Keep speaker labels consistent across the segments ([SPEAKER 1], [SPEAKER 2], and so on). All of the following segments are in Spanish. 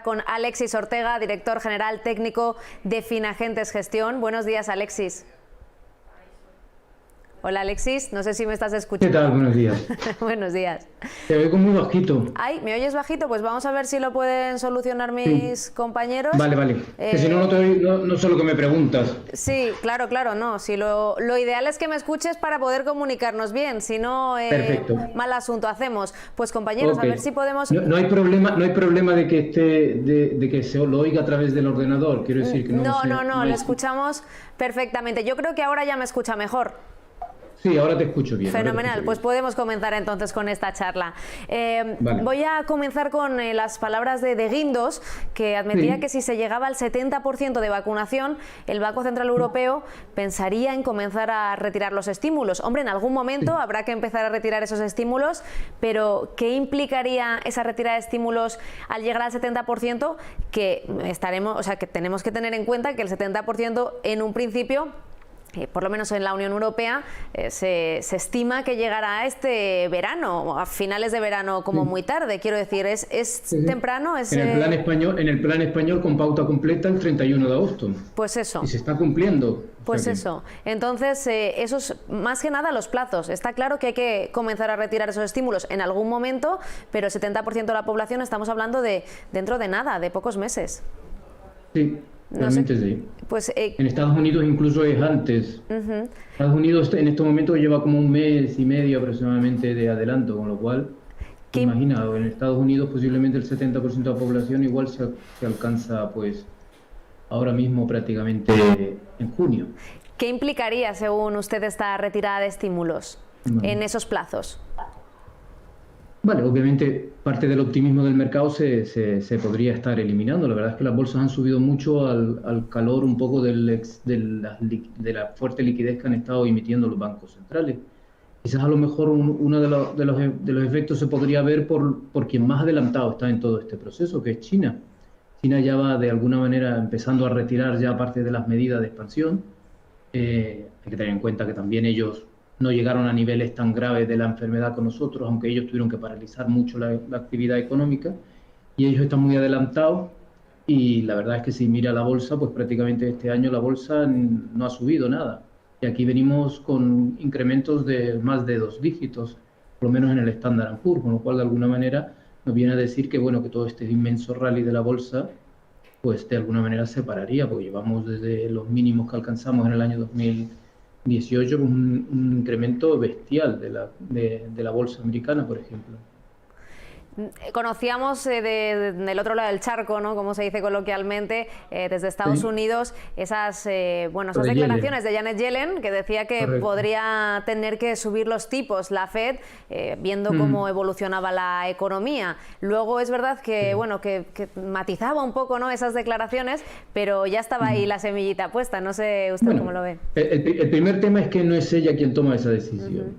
[SPEAKER 1] Con Alexis Ortega, director general técnico de Finagentes Gestión. Buenos días, Alexis. Hola, Alexis, no sé si me estás escuchando.
[SPEAKER 2] ¿Qué tal? Buenos días.
[SPEAKER 1] Buenos días.
[SPEAKER 2] Te oigo muy bajito.
[SPEAKER 1] Ay, ¿me oyes bajito? Pues vamos a ver si lo pueden solucionar mis
[SPEAKER 2] Sí.
[SPEAKER 1] compañeros.
[SPEAKER 2] Vale. Que si no, no te oigo, no sé lo que me preguntas.
[SPEAKER 1] Sí, claro, no. Si lo ideal es que me escuches para poder comunicarnos bien, si no,
[SPEAKER 2] Perfecto.
[SPEAKER 1] mal asunto hacemos. Pues compañeros,
[SPEAKER 2] Ok.
[SPEAKER 1] a ver si podemos...
[SPEAKER 2] No hay problema de que de que se lo oiga a través del ordenador. Quiero decir que
[SPEAKER 1] No,
[SPEAKER 2] no
[SPEAKER 1] lo
[SPEAKER 2] hay...
[SPEAKER 1] escuchamos perfectamente. Yo creo que ahora ya me escucha mejor.
[SPEAKER 2] Sí, ahora te escucho bien.
[SPEAKER 1] Fenomenal, pues podemos comenzar entonces con esta charla.
[SPEAKER 2] Vale.
[SPEAKER 1] Voy a comenzar con las palabras de Guindos, que admitía
[SPEAKER 2] Sí.
[SPEAKER 1] que si se llegaba al 70% de vacunación, el Banco Central Europeo pensaría en comenzar a retirar los estímulos. Hombre, en algún momento
[SPEAKER 2] Sí.
[SPEAKER 1] habrá que empezar a retirar esos estímulos, pero ¿qué implicaría esa retirada de estímulos al llegar al 70%? Que tenemos que tener en cuenta que el 70% en un principio, por lo menos en la Unión Europea, se estima que llegará este verano, a finales de verano como muy tarde. Quiero decir, ¿es
[SPEAKER 2] Sí.
[SPEAKER 1] temprano?
[SPEAKER 2] En el plan español con pauta completa el 31 de agosto.
[SPEAKER 1] Pues eso.
[SPEAKER 2] Y se está cumpliendo.
[SPEAKER 1] Pues eso. Entonces, eso es más que nada los plazos. Está claro que hay que comenzar a retirar esos estímulos en algún momento, pero el 70% de la población estamos hablando de dentro de nada, de pocos meses.
[SPEAKER 2] Sí. Realmente
[SPEAKER 1] No sé,
[SPEAKER 2] sí.
[SPEAKER 1] pues,
[SPEAKER 2] En Estados Unidos incluso es antes. Estados Unidos en estos momentos lleva como un mes y medio aproximadamente de adelanto, con lo cual, imagina, en Estados Unidos posiblemente el 70% de la población igual se alcanza pues ahora mismo prácticamente en junio.
[SPEAKER 1] ¿Qué implicaría, según usted, esta retirada de estímulos en esos plazos?
[SPEAKER 2] Vale, obviamente parte del optimismo del mercado se podría estar eliminando. La verdad es que las bolsas han subido mucho al calor un poco de la fuerte liquidez que han estado emitiendo los bancos centrales. Quizás a lo mejor uno de los efectos se podría ver por quien más adelantado está en todo este proceso, que es China. China ya va de alguna manera empezando a retirar ya parte de las medidas de expansión. Hay que tener en cuenta que también ellos no llegaron a niveles tan graves de la enfermedad con nosotros, aunque ellos tuvieron que paralizar mucho la actividad económica, y ellos están muy adelantados. Y la verdad es que si mira la bolsa, pues prácticamente este año la bolsa no ha subido nada. Y aquí venimos con incrementos de más de 2 dígitos, por lo menos en el Standard & Poor's, con lo cual de alguna manera nos viene a decir que, bueno, que todo este inmenso rally de la bolsa pues de alguna manera se pararía, porque llevamos desde los mínimos que alcanzamos en el año 2018 un incremento bestial de la bolsa americana, por ejemplo.
[SPEAKER 1] Conocíamos del otro lado del charco, ¿no?, como se dice coloquialmente, desde Estados Unidos, esas declaraciones de Janet Yellen, que decía que podría tener que subir los tipos la Fed, viendo cómo evolucionaba la economía. Luego es verdad que, que matizaba un poco, ¿no?, esas declaraciones, pero ya estaba ahí la semillita puesta. No sé usted cómo lo ve.
[SPEAKER 2] El primer tema es que no es ella quien toma esa decisión.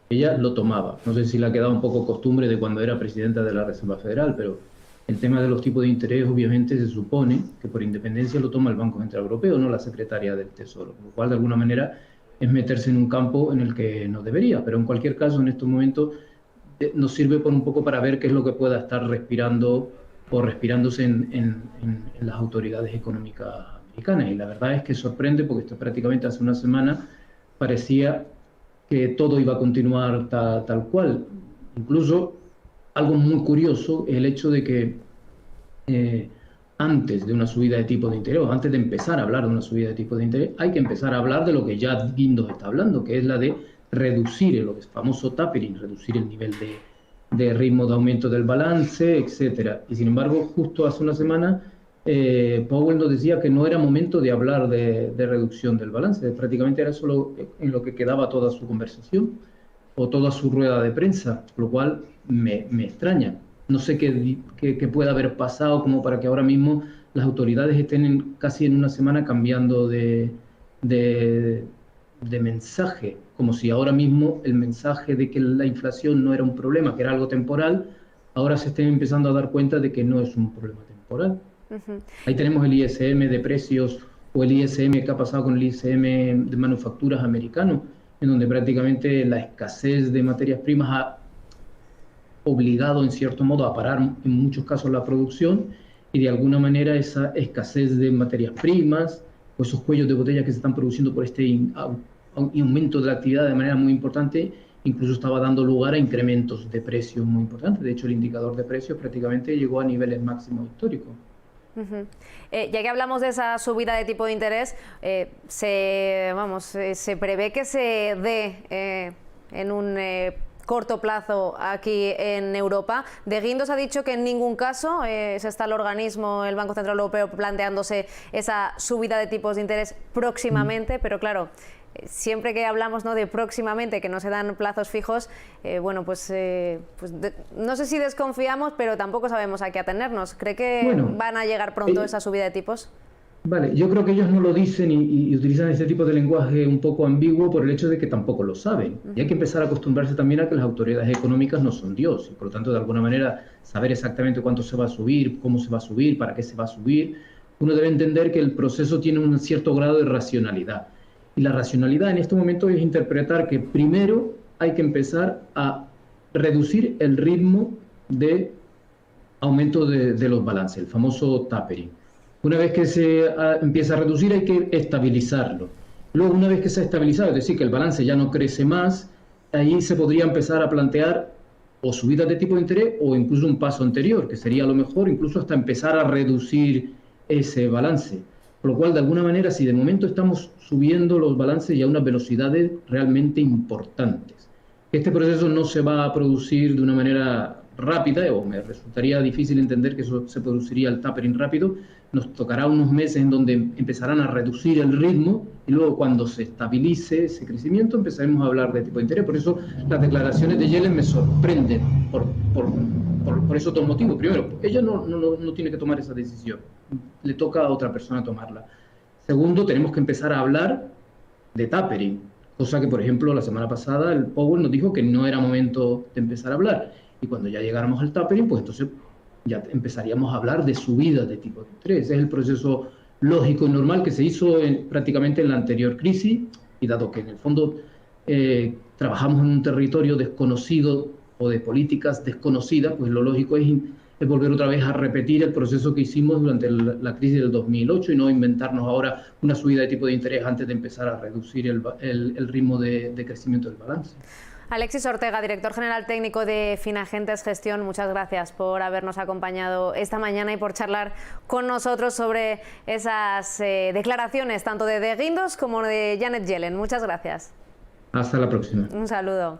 [SPEAKER 2] Ella lo tomaba. No sé si le ha quedado un poco costumbre de cuando era presidenta de la Reserva Federal, pero el tema de los tipos de interés obviamente se supone que por independencia lo toma el Banco Central Europeo, no la Secretaría del Tesoro, lo cual de alguna manera es meterse en un campo en el que no debería. Pero en cualquier caso, en estos momentos nos sirve por un poco para ver qué es lo que pueda estar respirando o respirándose en las autoridades económicas americanas. Y la verdad es que sorprende, porque esto prácticamente hace una semana parecía que todo iba a continuar tal cual. Incluso algo muy curioso es el hecho de que antes de una subida de tipo de interés, o antes de empezar a hablar de una subida de tipo de interés, hay que empezar a hablar de lo que ya Guindos está hablando, que es la de reducir el famoso tapering, reducir el nivel de ritmo de aumento del balance, etcétera. Y sin embargo, justo hace una semana Powell nos decía que no era momento de hablar de reducción del balance, prácticamente era solo en lo que quedaba toda su conversación o toda su rueda de prensa, lo cual me extraña. No sé qué puede haber pasado como para que ahora mismo las autoridades estén casi en una semana cambiando de mensaje, como si ahora mismo el mensaje de que la inflación no era un problema, que era algo temporal, ahora se estén empezando a dar cuenta de que no es un problema temporal. Ahí tenemos el ISM de precios o el ISM que ha pasado con el ISM de manufacturas americano, en donde prácticamente la escasez de materias primas ha obligado en cierto modo a parar en muchos casos la producción, y de alguna manera esa escasez de materias primas o esos cuellos de botella que se están produciendo por este aumento de la actividad de manera muy importante, incluso estaba dando lugar a incrementos de precios muy importantes. De hecho, el indicador de precios prácticamente llegó a niveles máximos históricos.
[SPEAKER 1] Ya que hablamos de esa subida de tipo de interés, se prevé que se dé en un corto plazo aquí en Europa. De Guindos ha dicho que en ningún caso está el organismo, el Banco Central Europeo, planteándose esa subida de tipos de interés próximamente, pero claro, siempre que hablamos, ¿no?, de próximamente, que no se dan plazos fijos, no sé si desconfiamos, pero tampoco sabemos a qué atenernos. ¿Cree que van a llegar pronto esa subida de tipos?
[SPEAKER 2] Vale, yo creo que ellos no lo dicen y utilizan ese tipo de lenguaje un poco ambiguo por el hecho de que tampoco lo saben. Y hay que empezar a acostumbrarse también a que las autoridades económicas no son Dios, y por lo tanto, de alguna manera, saber exactamente cuánto se va a subir, cómo se va a subir, para qué se va a subir. Uno debe entender que el proceso tiene un cierto grado de racionalidad. Y la racionalidad en este momento es interpretar que primero hay que empezar a reducir el ritmo de aumento de los balances, el famoso tapering. Una vez que se empieza a reducir, hay que estabilizarlo. Luego, una vez que se ha estabilizado, es decir, que el balance ya no crece más, ahí se podría empezar a plantear o subidas de tipo de interés o incluso un paso anterior, que sería a lo mejor incluso hasta empezar a reducir ese balance. Por lo cual, de alguna manera, si de momento estamos subiendo los balances ya a unas velocidades realmente importantes, este proceso no se va a producir de una manera rápida, o me resultaría difícil entender que eso se produciría el tapering rápido. Nos tocará unos meses en donde empezarán a reducir el ritmo y luego, cuando se estabilice ese crecimiento, empezaremos a hablar de tipo de interés. Por eso las declaraciones de Yellen me sorprenden por esos dos motivos. Primero, ella no tiene que tomar esa decisión, le toca a otra persona tomarla. Segundo, tenemos que empezar a hablar de tapering, cosa que, por ejemplo, la semana pasada el Powell nos dijo que no era momento de empezar a hablar. Y cuando ya llegáramos al tapering, pues entonces ya empezaríamos a hablar de subida de tipo de interés. Es el proceso lógico y normal que se hizo prácticamente en la anterior crisis, y dado que en el fondo trabajamos en un territorio desconocido o de políticas desconocidas, pues lo lógico es volver otra vez a repetir el proceso que hicimos durante la crisis del 2008 y no inventarnos ahora una subida de tipo de interés antes de empezar a reducir el ritmo de crecimiento del balance.
[SPEAKER 1] Alexis Ortega, director general técnico de Finagentes Gestión, muchas gracias por habernos acompañado esta mañana y por charlar con nosotros sobre esas declaraciones tanto de Guindos como de Janet Yellen. Muchas gracias.
[SPEAKER 2] Hasta la próxima.
[SPEAKER 1] Un saludo.